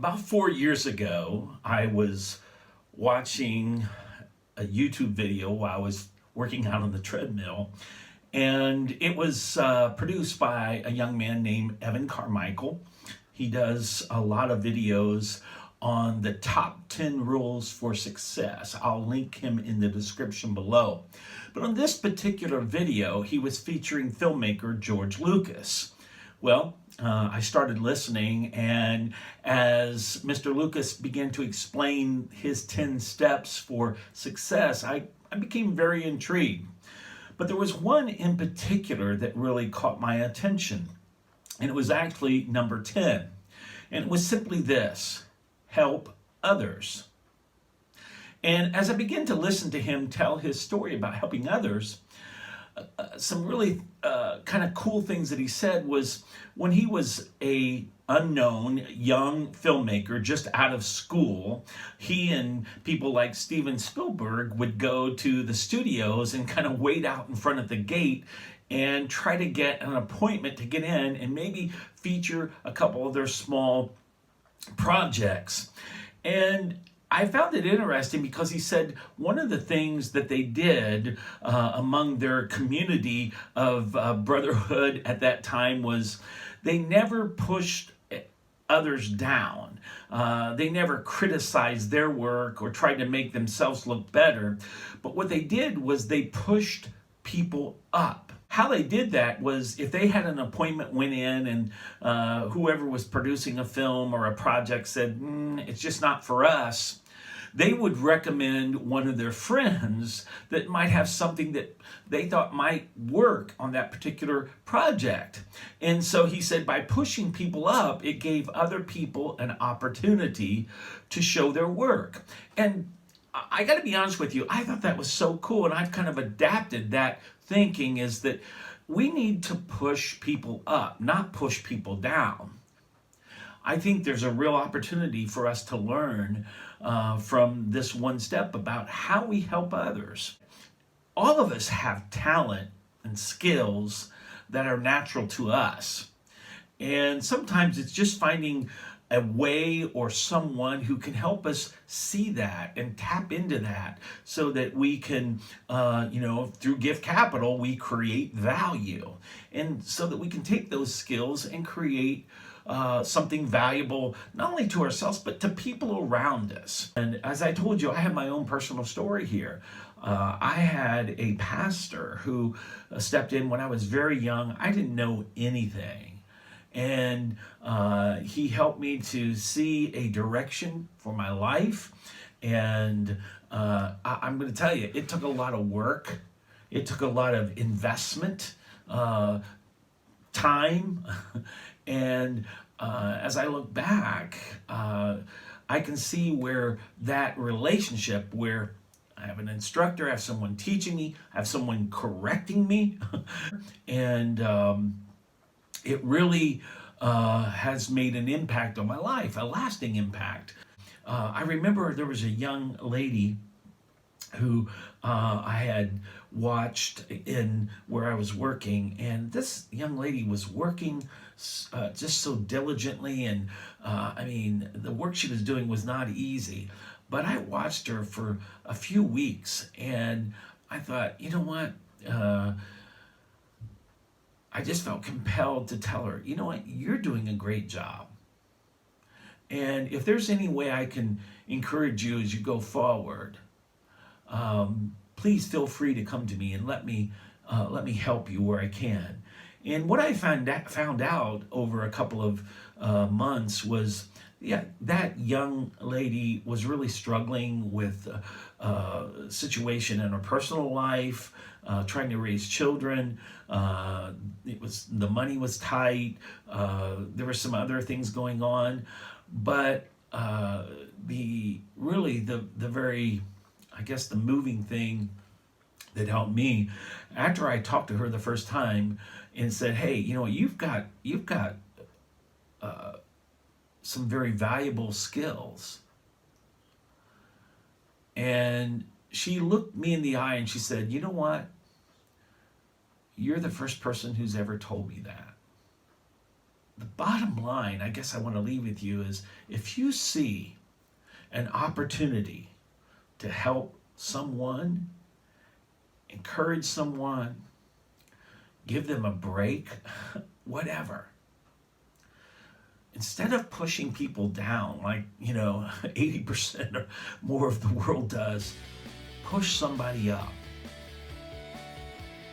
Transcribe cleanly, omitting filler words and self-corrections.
About 4 years ago, I was watching a YouTube video while I was working out on the treadmill, and it was produced by a young man named Evan Carmichael. He does a lot of videos on the top 10 rules for success. I'll link him in the description below. But on this particular video, he was featuring filmmaker George Lucas. Well, I started listening, and as Mr. Lucas began to explain his 10 steps for success, I became very intrigued. But there was one in particular that really caught my attention, and it was actually number 10. And it was simply this: help others. And as I began to listen to him tell his story about helping others, some really kind of cool things that he said was when he was a unknown young filmmaker just out of school, he and people like Steven Spielberg would go to the studios and kind of wait out in front of the gate and try to get an appointment to get in and maybe feature a couple of their small projects. And I found it interesting because he said one of the things that they did among their community of brotherhood at that time was they never pushed others down. They never criticized their work or tried to make themselves look better. But what they did was they pushed people up. How they did that was if they had an appointment, went in, and whoever was producing a film or a project said, it's just not for us, they would recommend one of their friends that might have something that they thought might work on that particular project. And so he said by pushing people up, it gave other people an opportunity to show their work. And I got to be honest with you, I thought that was so cool, and I've kind of adapted that thinking, is that we need to push people up, not push people down. I think there's a real opportunity for us to learn from this one step about how we help others. All of us have talent and skills that are natural to us. And sometimes it's just finding a way or someone who can help us see that and tap into that so that we can, through gift capital, we create value. And so that we can take those skills and create something valuable, not only to ourselves, but to people around us. And as I told you, I have my own personal story here. I had a pastor who stepped in when I was very young. I didn't know anything. And he helped me to see a direction for my life. And I'm going to tell you, it took a lot of work. It took a lot of investment, time. And as I look back, I can see where that relationship, where I have an instructor, I have someone teaching me, I have someone correcting me, and it really has made an impact on my life, a lasting impact. I remember there was a young lady who I had watched in where I was working, and this young lady was working just so diligently, and the work she was doing was not easy. But I watched her for a few weeks, and I thought, you know what? I just felt compelled to tell her, you know what? You're doing a great job. And if there's any way I can encourage you as you go forward, please feel free to come to me and let me help you where I can. And what I found out over a couple of months was, that young lady was really struggling with a situation in her personal life, trying to raise children. The money was tight. There were some other things going on, but the very, I guess, the moving thing that helped me after I talked to her the first time and said, hey, you've got some very valuable skills. And she looked me in the eye and she said, you know what? You're the first person who's ever told me that. the bottom line, I guess I want to leave with you is if you see an opportunity to help someone, encourage someone, give them a break, whatever. Instead of pushing people down like, 80% or more of the world does, push somebody up.